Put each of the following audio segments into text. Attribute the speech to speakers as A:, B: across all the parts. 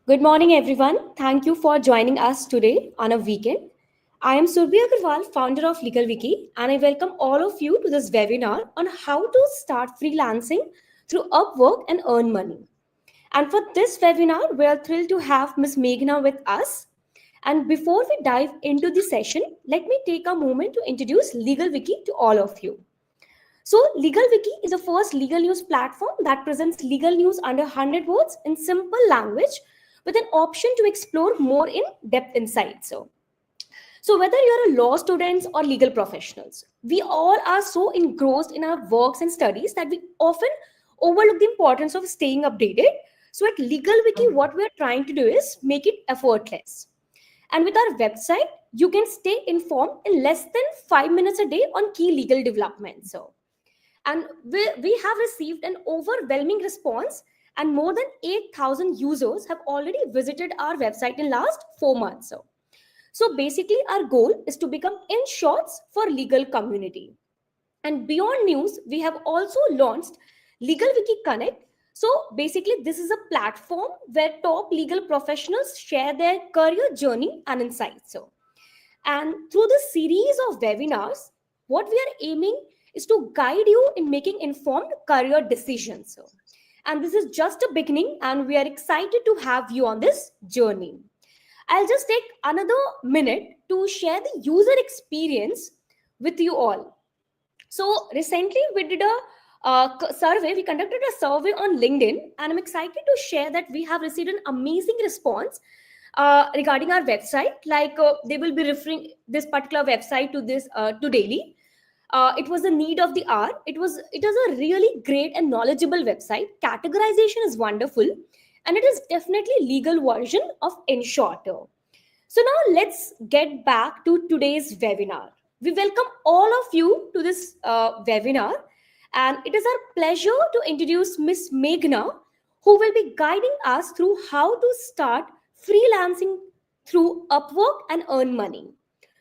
A: Good morning, everyone. Thank you for joining us today on a weekend. I am Surbhi Agarwal, founder of LegalWiki, and I welcome all of you to this webinar on how to start freelancing through Upwork and earn money. And for this webinar, we are thrilled to have Ms. Meghna with us. And before we dive into the session, let me take a moment to introduce LegalWiki to all of you. So, LegalWiki is the first legal news platform that presents legal news under 100 words in simple language with an option to explore more in depth insights. So, whether you're a law students or legal professionals, we all are so engrossed in our works and studies that we often overlook the importance of staying updated. So, at LegalWiki, what we are trying to do is make it effortless. And with our website, you can stay informed in less than 5 minutes a day on key legal developments. And we have received an overwhelming response, and more than 8,000 users have already visited our website in last 4 months. So basically, our goal is to become in shorts for legal community. And beyond news, we have also launched LegalWiki Connect. So basically, this is a platform where top legal professionals share their career journey and insights. And through this series of webinars, what we are aiming is to guide you in making informed career decisions. And this is just a beginning, and we are excited to have you on this journey. I'll just take another minute to share the user experience with you all. So recently we did a survey. We conducted a survey on LinkedIn, and I'm excited to share that we have received an amazing response regarding our website. They will be referring this particular website to this to daily. It was a need of the hour. It is a really great and knowledgeable website. Categorization is wonderful, and it is definitely legal version of Enshorter. So now let's get back to today's webinar. We welcome all of you to this webinar, and it is our pleasure to introduce Miss Meghna, who will be guiding us through how to start freelancing through Upwork and earn money.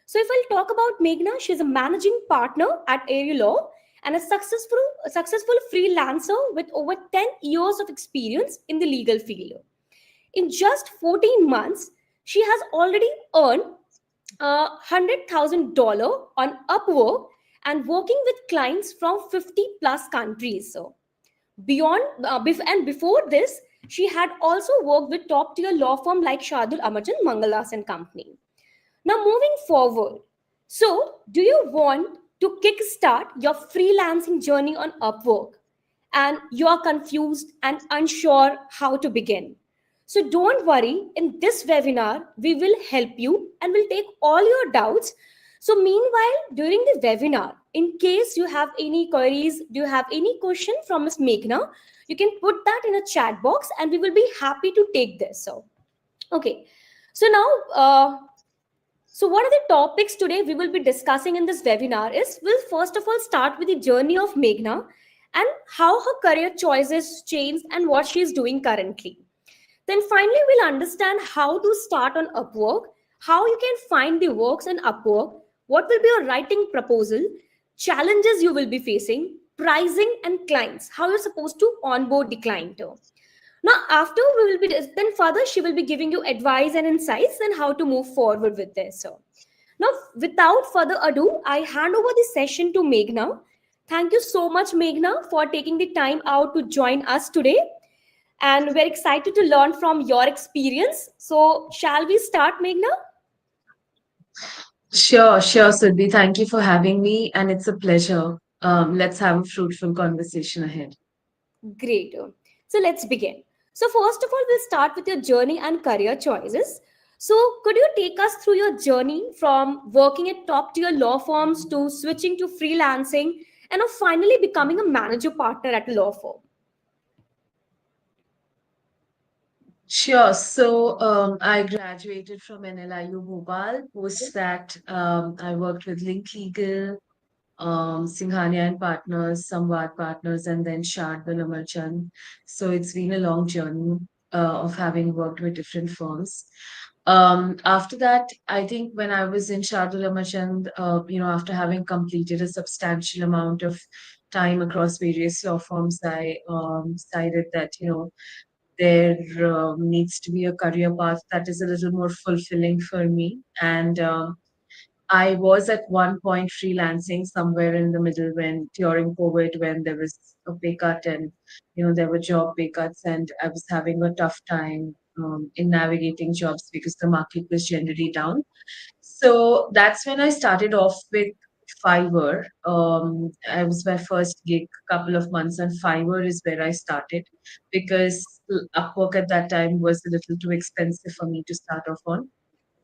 A: So if I'll talk about Meghna, she's a managing partner at Aerie Law and a successful freelancer with over 10 years of experience in the legal field. In just 14 months, she has already earned $100,000 on Upwork and working with clients from 50 plus countries. So and before this, she had also worked with top tier law firm like Shardul Amarjan, Mangalas and Company. Now, moving forward, so do you want to kickstart your freelancing journey on Upwork and you are confused and unsure how to begin? So don't worry, in this webinar, we will help you and will take all your doubts. So meanwhile, during the webinar, in case you have any queries, do you have any question from Ms. Meghna, you can put that in a chat box and we will be happy to take this. So, okay. So now, so what are the topics today we will be discussing in this webinar is we'll first of all start with the journey of Meghna and how her career choices changed and what she is doing currently. Then finally, we'll understand how to start on Upwork, how you can find the works in Upwork, what will be your writing proposal, challenges you will be facing, pricing and clients, how you're supposed to onboard the client. Now, after we will be, then further, she will be giving you advice and insights on how to move forward with this. So, now, without further ado, I hand over the session to Meghna. Thank you so much, Meghna, for taking the time out to join us today. And we're excited to learn from your experience. So, shall we start, Meghna?
B: Sure, Siddhi. Thank you for having me, and it's a pleasure. Let's have a fruitful conversation ahead.
A: Great. So, let's begin. So, first of all, we'll start with your journey and career choices. So, could you take us through your journey from working at top tier law firms to switching to freelancing and of finally becoming a manager partner at a law firm?
B: Sure. So, I graduated from NLIU Bhopal. Post that, I worked with Link Legal, Singhania and Partners, Samvad Partners, and then Shardul Amarchand. So, it's been a long journey of having worked with different firms. After that, I think when I was in Shardul Amarchand, after having completed a substantial amount of time across various law firms, I decided that, there needs to be a career path that is a little more fulfilling for me. And I was at one point freelancing somewhere in the middle when during COVID, when there was a pay cut and there were job pay cuts, and I was having a tough time in navigating jobs because the market was generally down. So that's when I started off with Fiverr. I was my first gig, couple of months, and Fiverr is where I started because Upwork at that time was a little too expensive for me to start off on.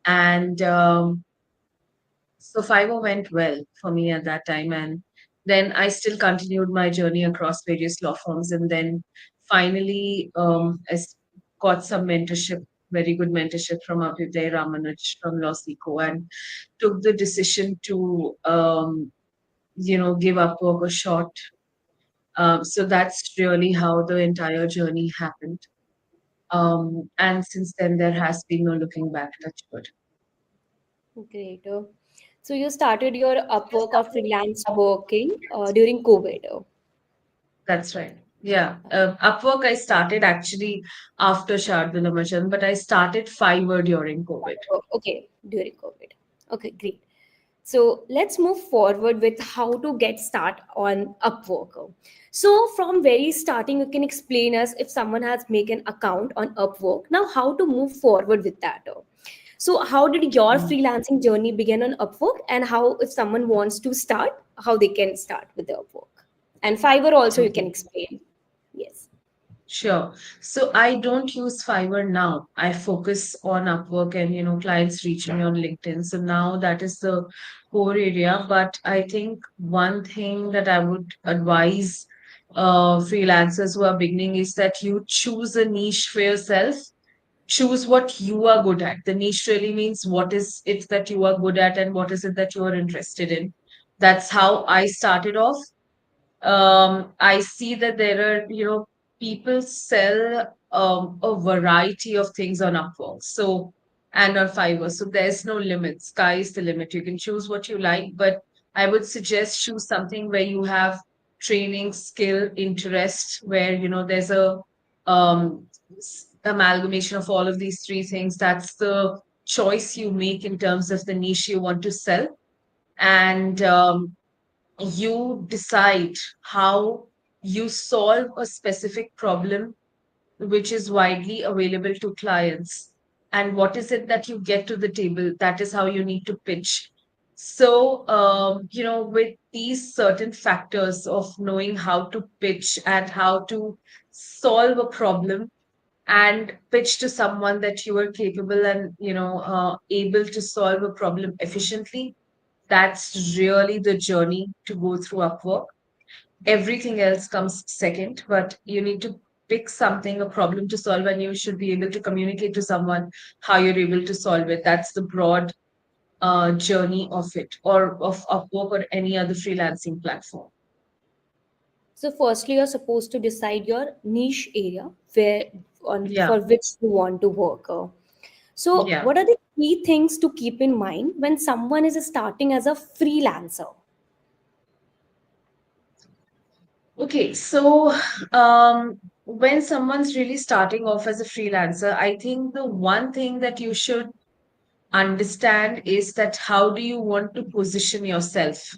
B: And so Fiverr went well for me at that time. And then I still continued my journey across various law firms. And then finally, got some mentorship, very good mentorship from Abhyuday Ramanuj from Law Seco, and took the decision to, give Upwork a shot. So that's really how the entire journey happened. And since then, there has been no looking back, touch wood.
A: Great. So you started your Upwork or freelance working during COVID.
B: That's right. Yeah. Upwork, I started actually after Shardul Amachan, but I started Fiverr during COVID.
A: Oh, okay, during COVID. Okay, great. So let's move forward with how to get start on Upwork. So from very starting, you can explain us if someone has make an account on Upwork. Now, how to move forward with that? So how did your
B: Mm.
A: freelancing journey begin on Upwork, and how if someone wants to start, how they can start with the Upwork? And Fiverr also you can
B: Okay.
A: explain. Yes.
B: Sure. So I don't use Fiverr now. I focus on Upwork and, clients reach me on LinkedIn. So now that is the core area. But I think one thing that I would advise freelancers who are beginning is that you choose a niche for yourself. Choose what you are good at. The niche really means what is it that you are good at and what is it that you are interested in. That's how I started off. I see that there are, people sell a variety of things on Upwork. So, and on Fiverr. So there's no limit. Sky is the limit. You can choose what you like, but I would suggest choose something where you have training, skill, interest, where, there's a amalgamation of all of these three things. That's the choice you make in terms of the niche you want to sell. And you decide how you solve a specific problem which is widely available to clients, and what is it that you get to the table. That is how you need to pitch. So with these certain factors of knowing how to pitch and how to solve a problem and pitch to someone that you are capable and able to solve a problem efficiently, that's really the journey to go through Upwork. Everything else comes second, but you need to pick something, a problem to solve, and you should be able to communicate to someone how you're able to solve it. That's the broad journey of it, or of Upwork or any other freelancing platform.
A: So firstly, you're supposed to decide your niche area where on
B: Yeah,
A: for which you want to work. So
B: yeah.
A: what are the key things to keep in mind when someone is starting as a freelancer?
B: Okay, so when someone's really starting off as a freelancer, I think the one thing that you should understand is that how do you want to position yourself?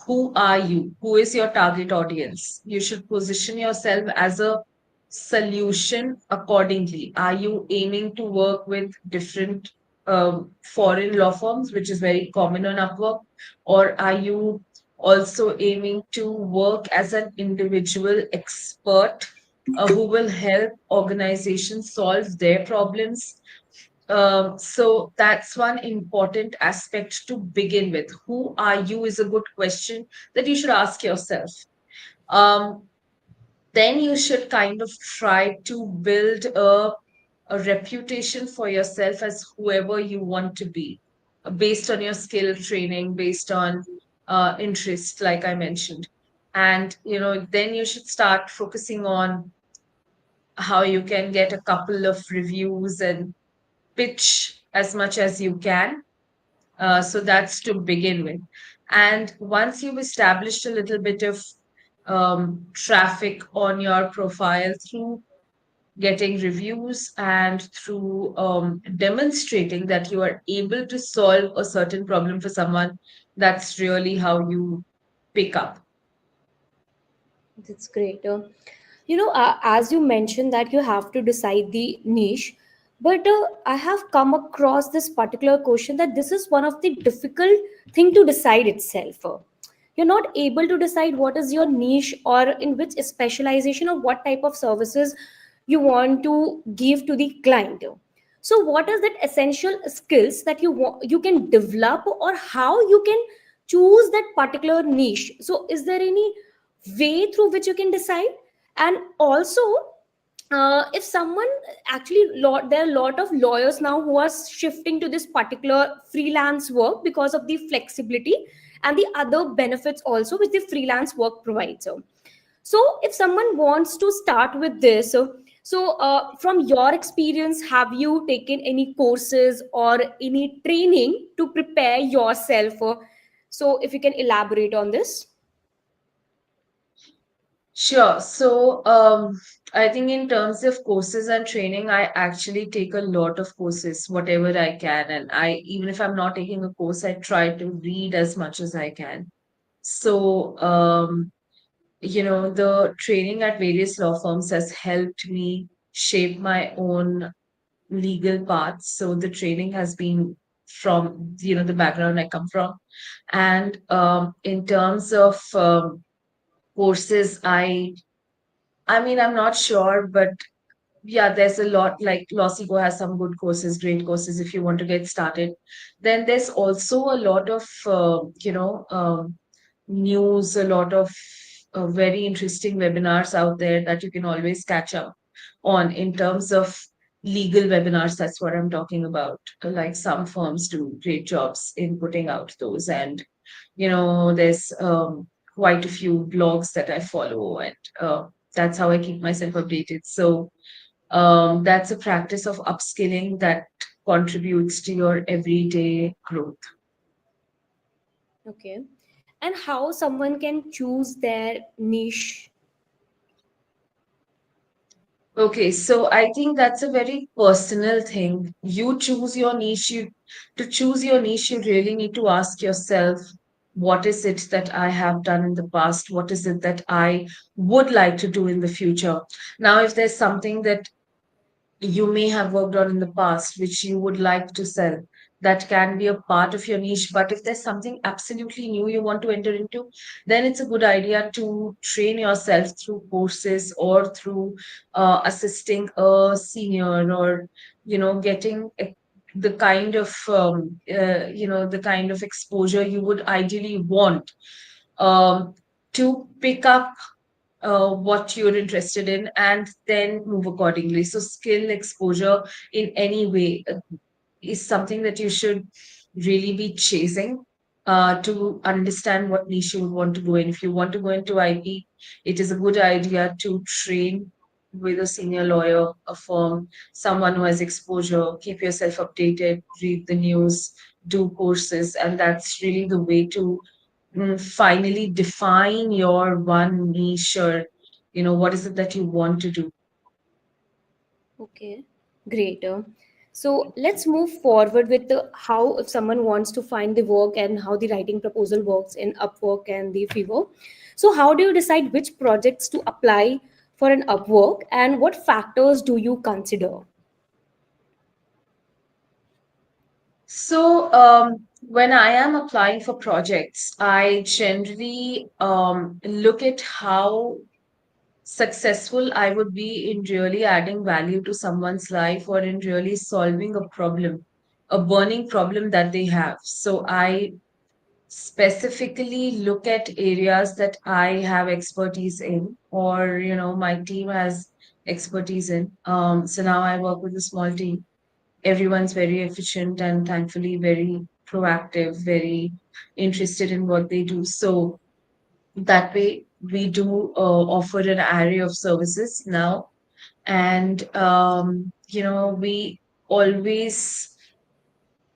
B: Who are you? Who is your target audience? You should position yourself as a solution accordingly. Are you aiming to work with different foreign law firms, which is very common on Upwork? Or are you also aiming to work as an individual expert who will help organizations solve their problems? So that's one important aspect to begin with. Who are you is a good question that you should ask yourself. Um, then you should kind of try to build a reputation for yourself as whoever you want to be, based on your skill training, based on interest, like I mentioned. And, then you should start focusing on how you can get a couple of reviews and pitch as much as you can. So that's to begin with. And once you've established a little bit of traffic on your profile through getting reviews, and through demonstrating that you are able to solve a certain problem for someone. That's really how you pick up.
A: That's great. As you mentioned that you have to decide the niche, but I have come across this particular question that this is one of the difficult thing to decide itself. You're not able to decide what is your niche or in which specialization or what type of services you want to give to the client. So what is that essential skills that you can develop, or how you can choose that particular niche? So is there any way through which you can decide? And also, if someone actually there are a lot of lawyers now who are shifting to this particular freelance work because of the flexibility and the other benefits also which the freelance work provides. So if someone wants to start with this, from your experience, have you taken any courses or any training to prepare yourself? So if you can elaborate on this.
B: Sure. So, I think in terms of courses and training, I actually take a lot of courses, whatever I can. And even if I'm not taking a course, I try to read as much as I can. So, the training at various law firms has helped me shape my own legal path. So the training has been from, the background I come from. And in terms of courses, I mean, I'm not sure, but yeah, there's a lot, like Losigo has some good courses, great courses if you want to get started. Then there's also a lot of, news, a lot of very interesting webinars out there that you can always catch up on in terms of legal webinars. That's what I'm talking about. Like some firms do great jobs in putting out those. And, there's quite a few blogs that I follow, and that's how I keep myself updated. So that's a practice of upskilling that contributes to your everyday growth.
A: Okay. And how someone can choose their niche?
B: Okay, so I think that's a very personal thing. You choose your niche. To choose your niche, you really need to ask yourself, what is it that I have done in the past? What is it that I would like to do in the future? Now, if there's something that you may have worked on in the past, which you would like to sell. That can be a part of your niche. But if there's something absolutely new you want to enter into, then it's a good idea to train yourself through courses or through assisting a senior, or, getting the kind of, the kind of exposure you would ideally want um, to pick up what you're interested in, and then move accordingly. So, skill exposure in any way is something that you should really be chasing to understand what niche you would want to go in. If you want to go into IP, it is a good idea to train with a senior lawyer, a firm, someone who has exposure, keep yourself updated, read the news, do courses, and that's really the way to finally define your one niche, or what is it that you want to do.
A: Okay, great. So let's move forward with the how if someone wants to find the work and how the writing proposal works in Upwork and the Fiverr. So how do you decide which projects to apply for an Upwork, and what factors do you consider?
B: So when I am applying for projects, I generally look at how successful I would be in really adding value to someone's life, or in really solving a problem, a burning problem that they have. So I specifically look at areas that I have expertise in, or my team has expertise in. So now I work with a small team. Everyone's very efficient and thankfully very proactive, very interested in what they do. So that way we do offer an array of services now, and we always,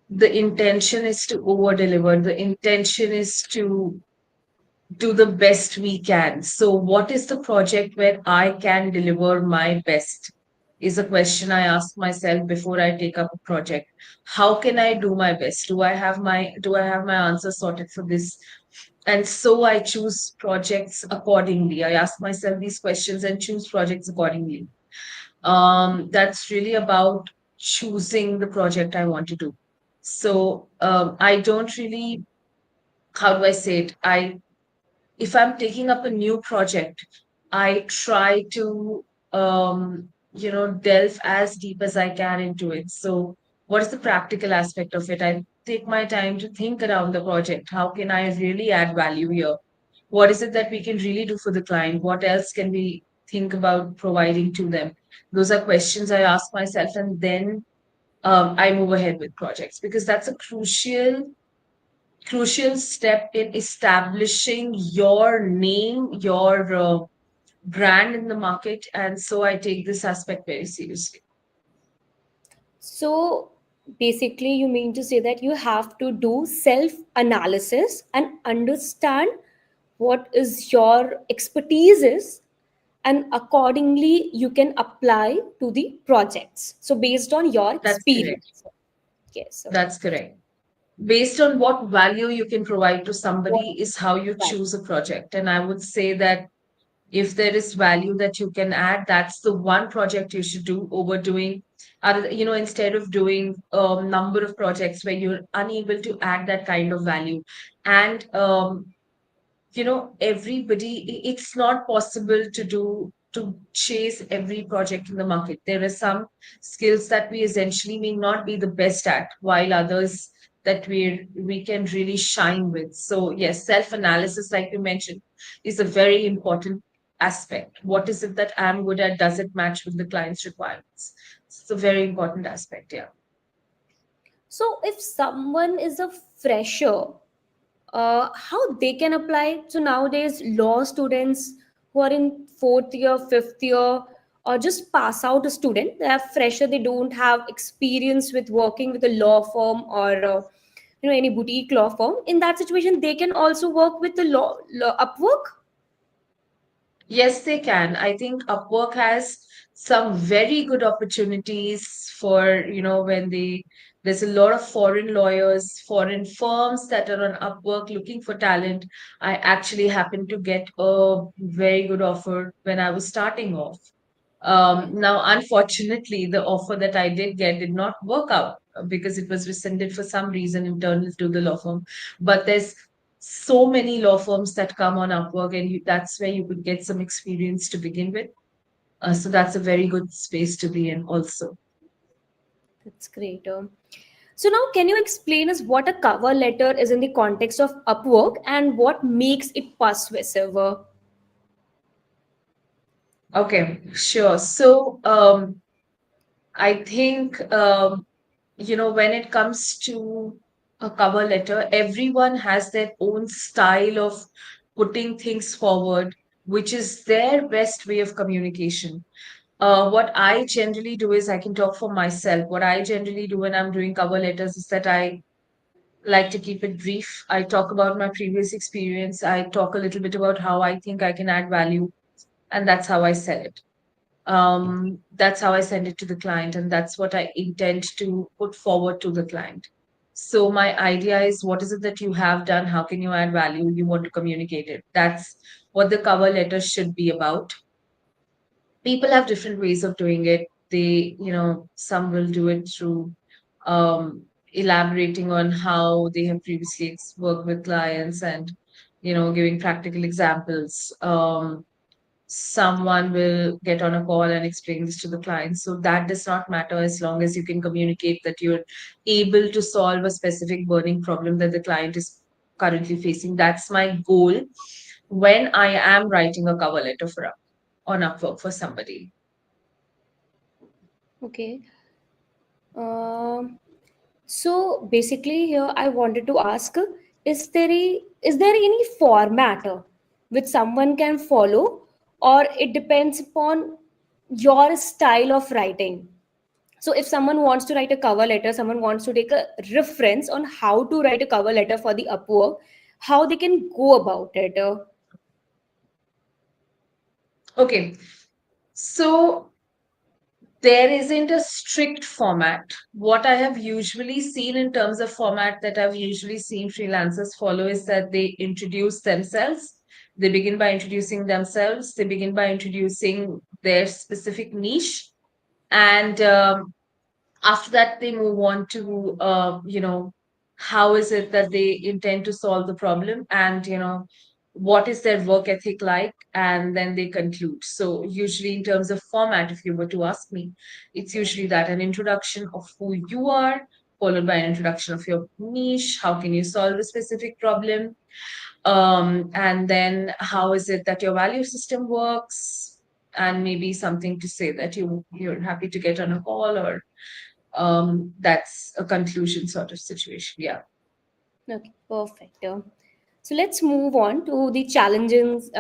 B: the intention is to over deliver. The intention is to do the best we can. So, what is the project where I can deliver my best? is a question I ask myself before I take up a project. How can I do my best? Do I have my answer sorted for this? And so I choose projects accordingly. I ask myself these questions and choose projects accordingly. That's really about choosing the project I want to do. So I don't really, how do I say it? If I'm taking up a new project, I try to, delve as deep as I can into it. So, what is the practical aspect of it? I take my time to think around the project. How can I really add value here? What is it that we can really do for the client? What else can we think about providing to them? Those are questions I ask myself, and then I move ahead with projects because that's a crucial step in establishing your name, your brand in the market. And so I take this aspect very seriously.
A: So basically, you mean to say that you have to do self analysis and understand what is your expertise is, and accordingly, you can apply to the projects. So, based on your
B: That's correct.
A: experience. Yes. So,
B: That's correct. Based on what value you can provide to
A: what
B: somebody is how you
A: right.
B: choose a project. And I would say that if there is value that you can add, that's the one project you should do over doing other, instead of doing a number of projects where you're unable to add that kind of value. And everybody, it's not possible to chase every project in the market. There are some skills that we essentially may not be the best at, while others that we can really shine with. So yes, self analysis, like you mentioned, is a very important aspect. What is it that I'm good at? Does it match with the client's requirements? It's a very important aspect. Yeah.
A: So, if someone is a fresher, how they can apply? So nowadays, law students who are in fourth year, fifth year, or just pass out a student, they are fresher. They don't have experience with working with a law firm or any boutique law firm. In that situation, they can also work with the law Upwork.
B: Yes, they can. I think Upwork has some very good opportunities for, when there's a lot of foreign lawyers, foreign firms that are on Upwork looking for talent. I actually happened to get a very good offer when I was starting off. Now, unfortunately, the offer that I did get did not work out because it was rescinded for some reason internal to the law firm. But there's so many law firms that come on Upwork, and that's where you could get some experience to begin with. So that's a very good space to be in, also.
A: That's great. So now, can you explain us what a cover letter is in the context of Upwork and what makes it persuasive?
B: Okay, sure. So I think when it comes to a cover letter, everyone has their own style of putting things forward, which is their best way of communication. What I generally do is I can talk for myself. What I generally do when I'm doing cover letters is that I like to keep it brief. I talk about my previous experience. I talk a little bit about how I think I can add value, and that's how I sell it. That's how I send it to the client, and that's what I intend to put forward to the client. So my idea is, what is it that you have done? How can you add value? You want to communicate it. That's what the cover letter should be about. People have different ways of doing it. Some will do it through um, elaborating on how they have previously worked with clients and, giving practical examples. Someone will get on a call and explain this to the client. So that does not matter as long as you can communicate that you're able to solve a specific burning problem that the client is currently facing. That's my goal when I am writing a cover letter on Upwork for somebody.
A: Okay. Um, so basically, here I wanted to ask: is there any format which someone can follow, or it depends upon your style of writing? So if someone wants to write a cover letter, someone wants to take a reference on how to write a cover letter for the Upwork, how they can go about it.
B: Okay. So There isn't a strict format. What I have usually seen in terms of format that I've usually seen freelancers follow is that they introduce themselves. They begin by introducing themselves. They begin by introducing their specific niche. And after that, they move on to, how is it that they intend to solve the problem, and, what is their work ethic like, and then they conclude. So usually in terms of format, if you were to ask me, it's usually that an introduction of who you are, followed by an introduction of your niche, how can you solve a specific problem, and then how is it that your value system works, and maybe something to say that you're happy to get on a call, or that's a conclusion sort of situation. Yeah.
A: Okay, perfect. So let's move on to the challenges,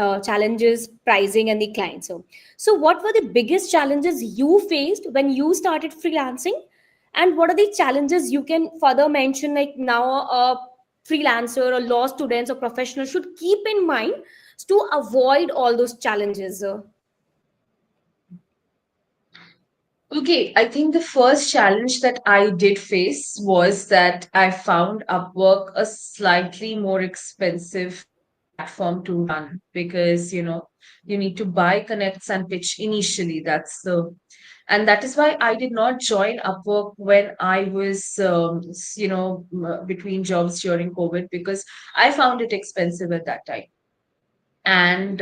A: pricing, and the client. So what were the biggest challenges you faced when you started freelancing, and what are the challenges you can further mention? Like now, a freelancer or law students or professionals should keep in mind to avoid all those challenges.
B: Okay, I think the first challenge that I did face was that I found Upwork a slightly more expensive platform to run, because, you need to buy connects and pitch initially. And that is why I did not join Upwork when I was, between jobs during COVID, because I found it expensive at that time. And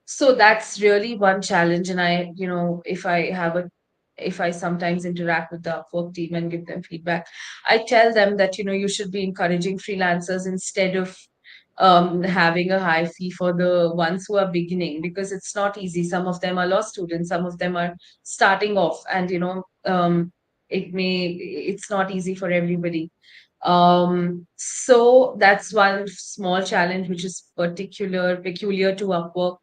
B: so that's really one challenge. And if I sometimes interact with the Upwork team and give them feedback, I tell them that, you should be encouraging freelancers instead of having a high fee for the ones who are beginning, because it's not easy. Some of them are law students, some of them are starting off, and, it's not easy for everybody. So that's one small challenge which is peculiar to Upwork.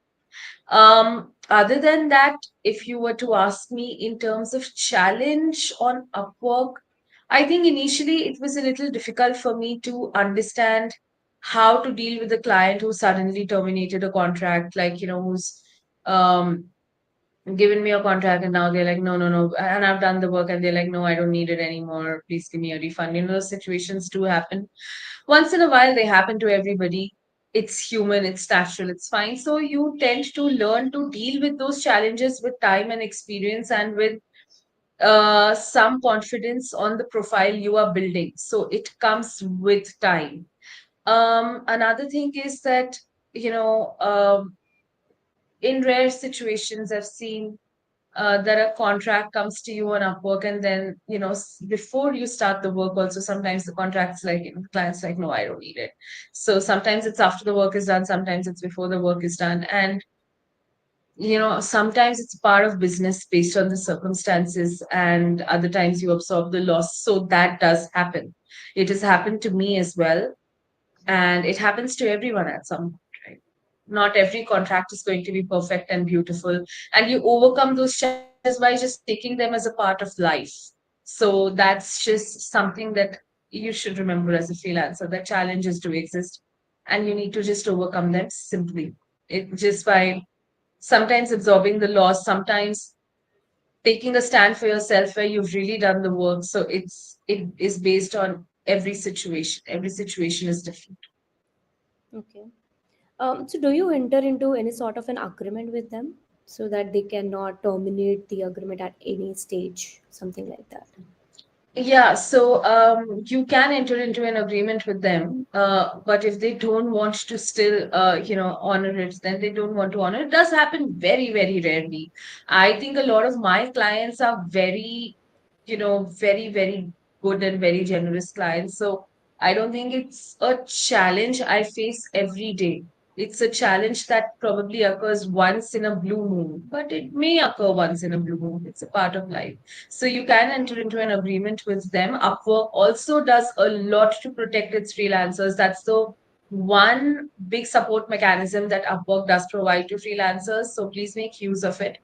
B: Other than that, if you were to ask me in terms of challenge on Upwork, I think initially it was a little difficult for me to understand how to deal with a client who suddenly terminated a contract, like, who's um given me a contract, and now they're like, no, no, no. And I've done the work, and they're like, no, I don't need it anymore. Please give me a refund. Those situations do happen. Once in a while, they happen to everybody. It's human, it's natural, it's fine. So you tend to learn to deal with those challenges with time and experience, and with some confidence on the profile you are building. So it comes with time. Another thing is that, you know, um, in rare situations, I've seen that a contract comes to you on Upwork, and then, before you start the work, also sometimes the contract's like, client's like, no, I don't need it. So sometimes it's after the work is done, sometimes it's before the work is done. And, sometimes it's part of business based on the circumstances, and other times you absorb the loss. So that does happen. It has happened to me as well. And it happens to everyone at some point, right? Not every contract is going to be perfect and beautiful. And you overcome those challenges by just taking them as a part of life. So that's just something that you should remember as a freelancer, that challenges do exist, and you need to just overcome them simply. It just by sometimes absorbing the loss, sometimes taking a stand for yourself where you've really done the work. So it is based on every situation. Every situation is different.
A: Okay. So do you enter into any sort of an agreement with them so that they cannot terminate the agreement at any stage, something like that?
B: Yeah, so you can enter into an agreement with them, but if they don't want to still, honor it, then they don't want to honor it. It does happen very, very rarely. I think a lot of my clients are very, very, very good and very generous clients. So I don't think it's a challenge I face every day. It's a challenge that probably occurs once in a blue moon, but it may occur once in a blue moon. It's a part of life. So you can enter into an agreement with them. Upwork also does a lot to protect its freelancers. That's the one big support mechanism that Upwork does provide to freelancers. So please make use of it.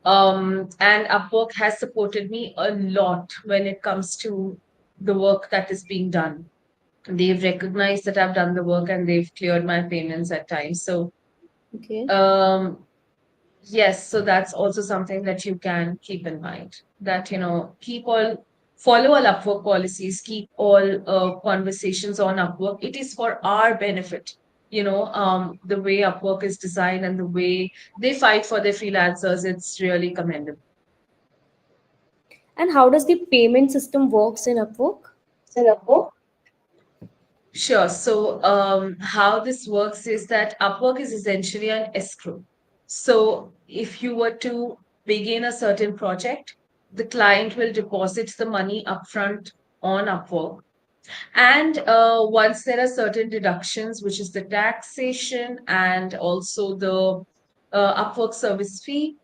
B: And Upwork has supported me a lot when it comes to the work that is being done. They've recognized that I've done the work, and they've cleared my payments at times. So
A: Okay.
B: um, Yes, so that's also something that you can keep in mind. That, keep all follow all Upwork policies, keep all conversations on Upwork. It is for our benefit. The way Upwork is designed and the way they fight for their freelancers, it's really commendable.
A: And how does the payment system works in Upwork?
B: Singapore? Sure. So, how this works is that Upwork is essentially an escrow. So, if you were to begin a certain project, the client will deposit the money upfront on Upwork. And once there are certain deductions, which is the taxation and also the Upwork service fee,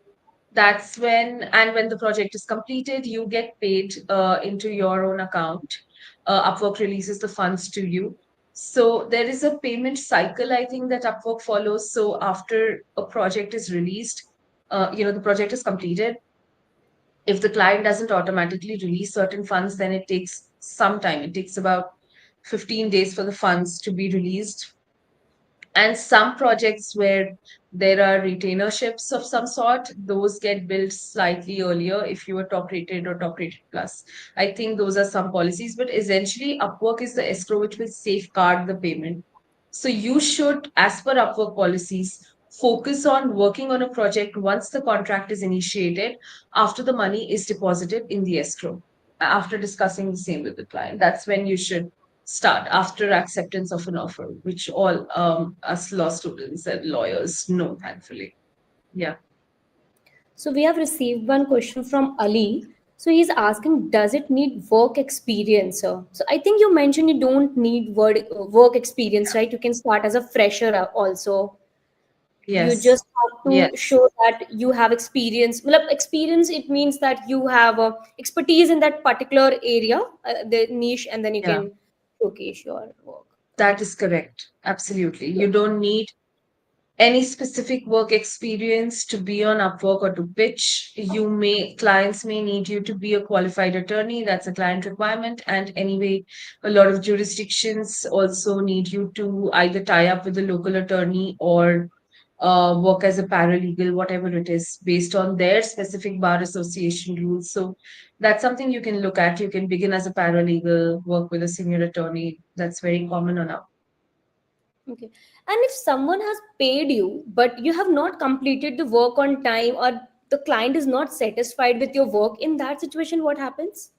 B: when the project is completed, you get paid into your own account. Upwork releases the funds to you. So there is a payment cycle, I think, that Upwork follows. So after a project is released, the project is completed. If the client doesn't automatically release certain funds, then it takes some time. It takes about 15 days for the funds to be released, and some projects where there are retainerships of some sort, those get billed slightly earlier if you are top rated or top rated plus. I think those are some policies, but essentially, Upwork is the escrow which will safeguard the payment. So you should, as per Upwork policies, focus on working on a project once the contract is initiated, after the money is deposited in the escrow, after discussing the same with the client. That's when you should start, after acceptance of an offer, which all us law students and lawyers know, thankfully. Yeah.
A: So we have received one question from Ali. So he's asking, does it need work experience, sir? So I think you mentioned you don't need work experience, right? You can start as a fresher also. You
B: Yes.
A: just have to
B: Yes.
A: show that you have experience. Well, experience, it means that you have expertise in that particular area, the niche, and then you
B: Yeah.
A: can showcase your work.
B: That
A: Okay.
B: is correct. Absolutely. You don't need any specific work experience to be on Upwork or to pitch. Clients may need you to be a qualified attorney. That's a client requirement. And anyway, a lot of jurisdictions also need you to either tie up with a local attorney or work as a paralegal, whatever it is, based on their specific bar association rules. So that's something you can look at. You can begin as a paralegal, work with a senior attorney. That's very common on Upwork.
A: Okay. And if someone has paid you, but you have not completed the work on time, or the client is not satisfied with your work, in that situation, what happens?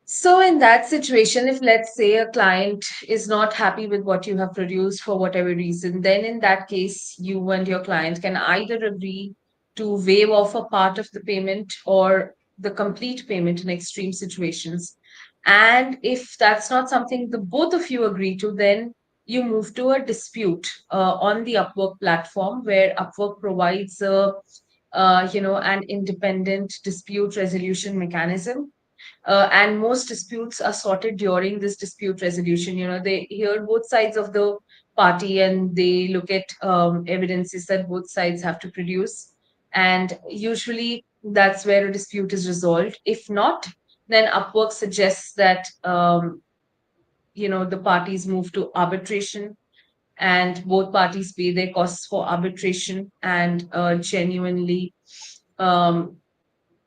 B: So, in that situation, if let's say a client is not happy with what you have produced for whatever reason, then in that case, you and your client can either agree to waive off a part of the payment or the complete payment in extreme situations. And if that's not something the both of you agree to, then you move to a dispute on the Upwork platform, where Upwork provides an independent dispute resolution mechanism, and most disputes are sorted during this dispute resolution. They hear both sides of the party and they look at evidences that both sides have to produce. And usually that's where a dispute is resolved. If not, then Upwork suggests that the parties move to arbitration, and both parties pay their costs for arbitration and genuinely um,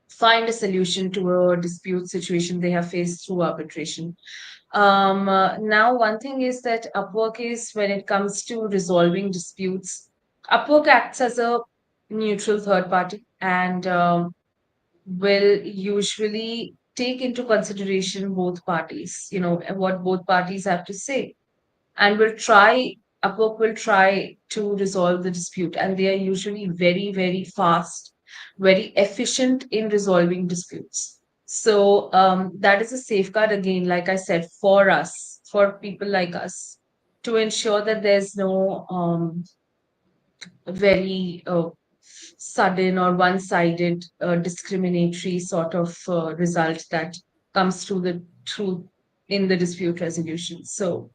B: find a solution to a dispute situation they have faced through arbitration. Now, one thing is that Upwork is, when it comes to resolving disputes, Upwork acts as a neutral third party and will usually take into consideration both parties, and what both parties have to say, and Upwork will try to resolve the dispute. And they are usually very, very fast, very efficient in resolving disputes. So that is a safeguard, again, like I said, for us, for people like us, to ensure that there's no very sudden or one-sided discriminatory sort of result that comes through the through in the dispute resolution. So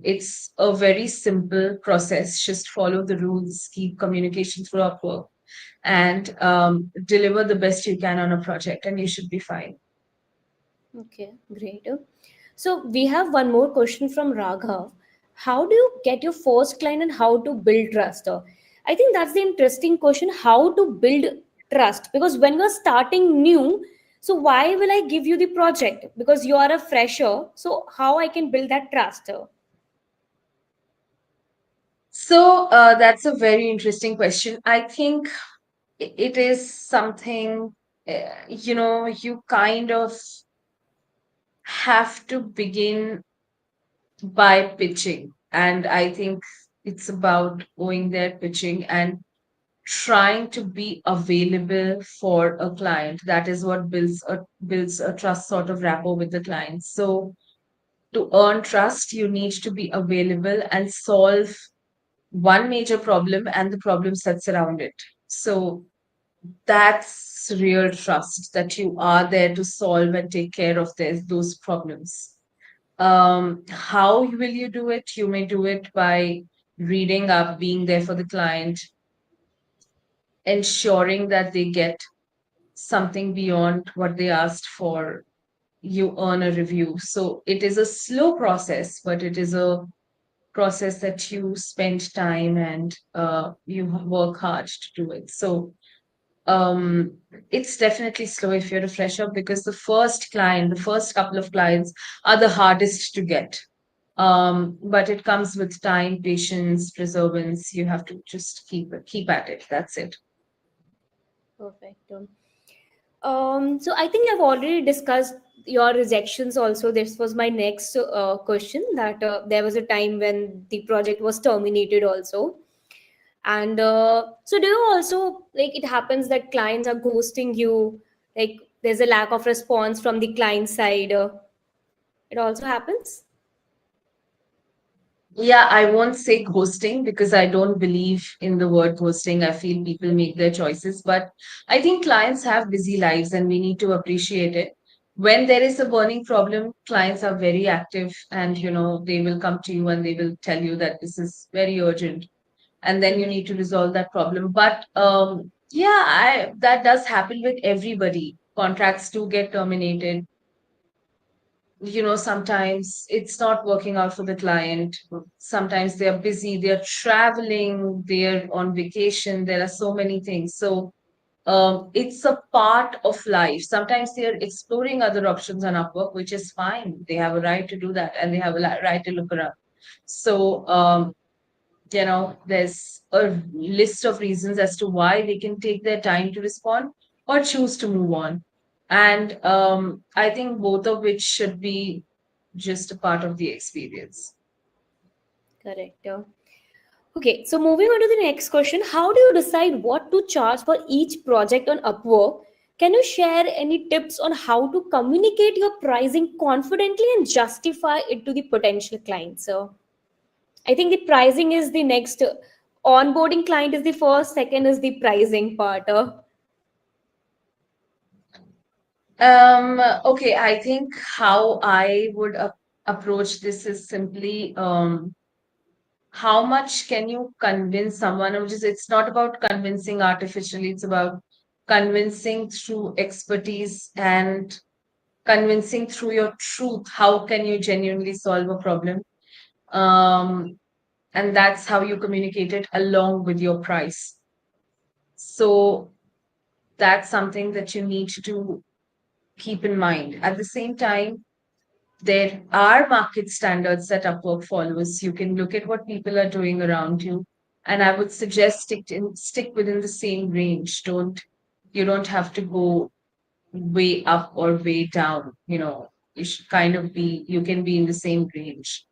B: it's a very simple process. Just follow the rules, keep communication through Upwork, and deliver the best you can on a project, and you should be fine.
A: Okay, great. So we have one more question from Raghav. how do you get your first client and how to build trust? I think that's the interesting question, how to build trust. Because when you're starting new, so why will I give you the project? Because you are a fresher. So how I can build that trust?
B: So that's a very interesting question. I think it is something, you kind of have to begin by pitching. And I think it's about going there, pitching, and trying to be available for a client. That is what builds a trust sort of rapport with the client. So to earn trust, you need to be available and solve one major problem and the problem sets around it. So that's real trust, that you are there to solve and take care of those problems. How will you do it? You may do it by reading up, being there for the client, ensuring that they get something beyond what they asked for. You earn a review. So it is a slow process, but it is a process that you spend time and you work hard to do it. So um, it's definitely slow if you're a fresher, because the first couple of clients are the hardest to get. But it comes with time, patience, perseverance. You have to just keep at it. That's it.
A: Perfect. So I think I've already discussed your rejections also. This was my next question, that there was a time when the project was terminated also. And so do you also, like, it happens that clients are ghosting you, like there's a lack of response from the client side. It also happens?
B: Yeah, I won't say ghosting because I don't believe in the word ghosting. I feel people make their choices, but I think clients have busy lives and we need to appreciate it. When there is a burning problem, clients are very active and they will come to you and they will tell you that this is very urgent, and then you need to resolve that problem. But yeah, I that does happen with everybody. Contracts do get terminated. Sometimes it's not working out for the client. Sometimes they're busy, they're traveling, they're on vacation. There are so many things. So it's a part of life. Sometimes they're exploring other options on Upwork, which is fine. They have a right to do that and they have a right to look around. So, there's a list of reasons as to why they can take their time to respond or choose to move on. And I think both of which should be just a part of the experience.
A: Correct. Okay, so moving on to the next question, how do you decide what to charge for each project on Upwork? Can you share any tips on how to communicate your pricing confidently and justify it to the potential clients? So I think the pricing is the next. Onboarding client is the first, second is the pricing part.
B: Okay, I think how I would approach this is simply how much can you convince someone, which is, it's not about convincing artificially, it's about convincing through expertise and convincing through your truth. How can you genuinely solve a problem? Um, and that's how you communicate it along with your price. So that's something that you need to keep in mind. At the same time, there are market standards that Upwork follows. You can look at what people are doing around you, and I would suggest stick within the same range. You don't have to go way up or way down. You should kind of you can be in the same range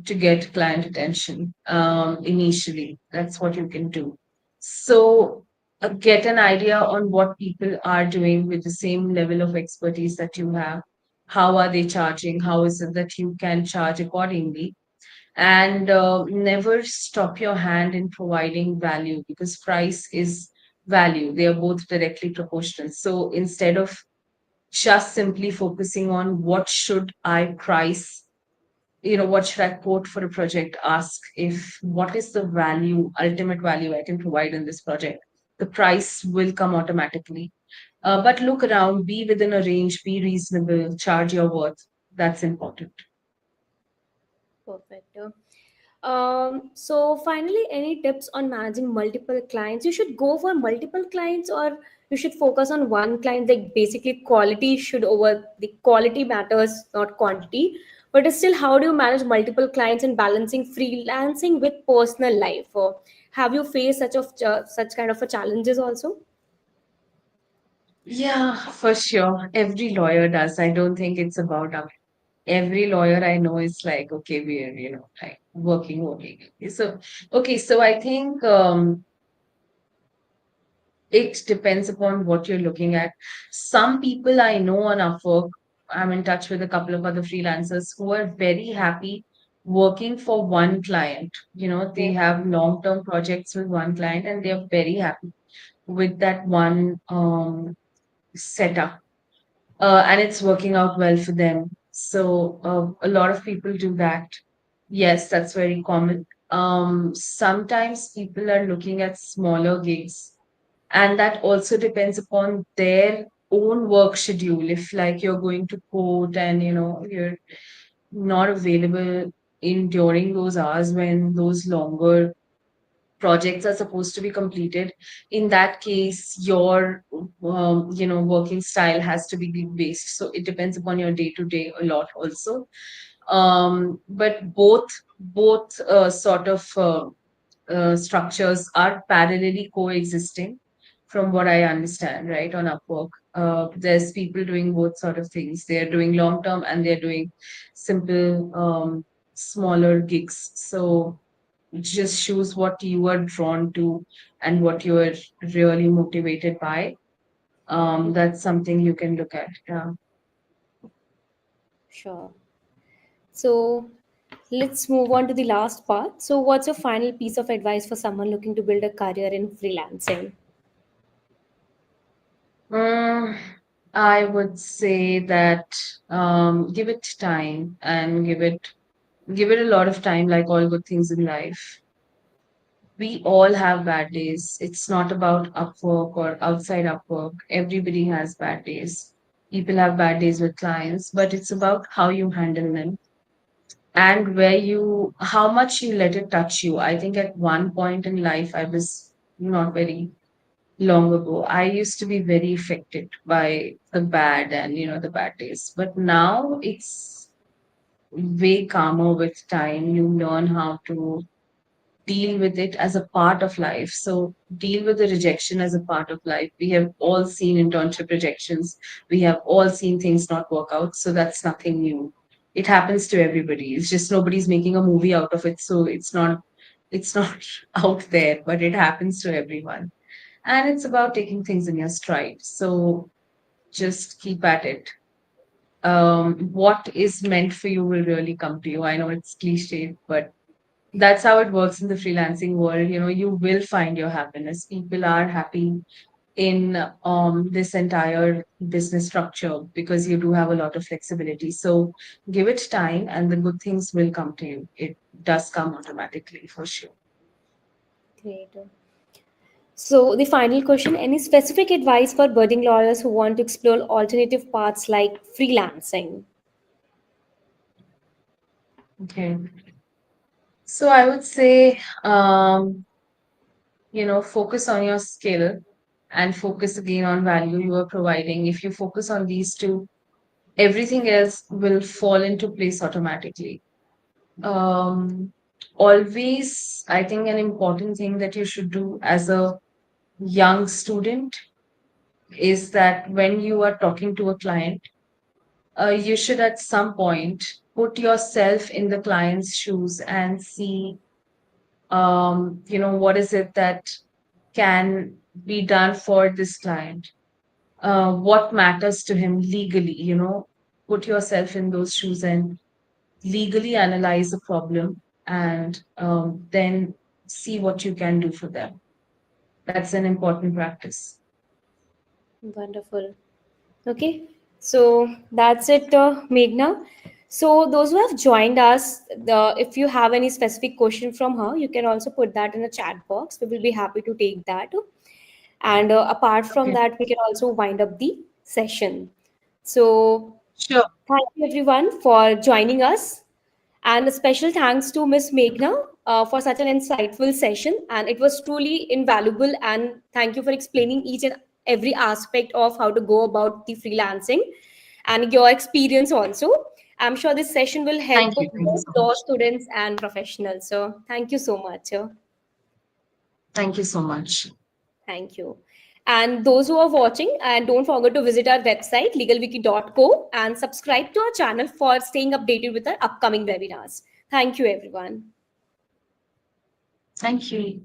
B: to get client attention initially. That's what you can do. So get an idea on what people are doing with the same level of expertise that you have. How are they charging? How is it that you can charge accordingly? And never stop your hand in providing value, because price is value. They are both directly proportional. So instead of just simply focusing on what should I price, what should I quote for a project, ask if what is the ultimate value I can provide in this project. The price will come automatically. But look around, be within a range, be reasonable, charge your worth. That's important.
A: Perfect. So finally, any tips on managing multiple clients? You should go for multiple clients, or you should focus on one client. Like basically, quality should over the quality matters, not quantity. But it's still, how do you manage multiple clients and balancing freelancing with personal life? Or have you faced such kind of a challenges also?
B: Yeah, for sure. Every lawyer does. I don't think it's about every lawyer I know is like, okay, we're, like working. So I think it depends upon what you're looking at. Some people I know on Upwork, I'm in touch with a couple of other freelancers who are very happy working for one client. They have long-term projects with one client and they're very happy with that one setup. And it's working out well for them. So a lot of people do that. Yes, that's very common. Sometimes people are looking at smaller gigs, and that also depends upon their own work schedule. If like you're going to court and you're not available in during those hours when those longer projects are supposed to be completed, in that case your working style has to be gig based, so it depends upon your day to day a lot also. But both sort of structures are parallelly coexisting from what I understand, right? On Upwork, there's people doing both sort of things. They're doing long term and they're doing simple smaller gigs. So just choose what you are drawn to and what you are really motivated by. That's something you can look at. Yeah.
A: Sure. So let's move on to the last part. So, what's your final piece of advice for someone looking to build a career in freelancing?
B: Mm, I would say that give it time and give it a lot of time, like all good things in life. We all have bad days. It's not about Upwork or outside Upwork. Everybody has bad days. People have bad days with clients, but it's about how you handle them and how much you let it touch you. I think at one point in life, I was not very long ago, I used to be very affected by the bad and, the bad days. But now it's way calmer with time. You learn how to deal with it as a part of life. So deal with the rejection as a part of life. We have all seen internship rejections. We have all seen things not work out. So that's nothing new. It happens to everybody. It's just nobody's making a movie out of it. So it's not out there, but it happens to everyone. And it's about taking things in your stride. So just keep at it. What is meant for you will really come to you. I know it's cliche, but that's how it works in the freelancing world. You will find your happiness. People are happy in this entire business structure because you do have a lot of flexibility. So give it time and the good things will come to you. It does come automatically for sure.
A: Great. So, the final question, any specific advice for budding lawyers who want to explore alternative paths like freelancing?
B: Okay. So I would say, focus on your skill and focus again on value you are providing. If you focus on these two, everything else will fall into place automatically. Um, Always, I think an important thing that you should do as a young student is that when you are talking to a client, you should at some point put yourself in the client's shoes and see, what is it that can be done for this client, what matters to him legally. Put yourself in those shoes and legally analyze the problem and then see what you can do for them. That's an important practice.
A: Wonderful. Okay, so that's it, Meghna. So those who have joined us, if you have any specific question from her, you can also put that in the chat box. We will be happy to take that. And apart from
B: Okay.
A: that, we can also wind up the session. So
B: Sure.
A: thank you everyone for joining us. And a special thanks to Miss Meghna for such an insightful session. And it was truly invaluable. And thank you for explaining each and every aspect of how to go about the freelancing and your experience also. I'm sure this session will help
B: Thank you. Thank you
A: both
B: so
A: law
B: much.
A: students and professionals. So thank you so much.
B: Thank you so much.
A: Thank you. And those who are watching, and don't forget to visit our website, legalwiki.co, and subscribe to our channel for staying updated with our upcoming webinars. Thank you, everyone.
B: Thank you.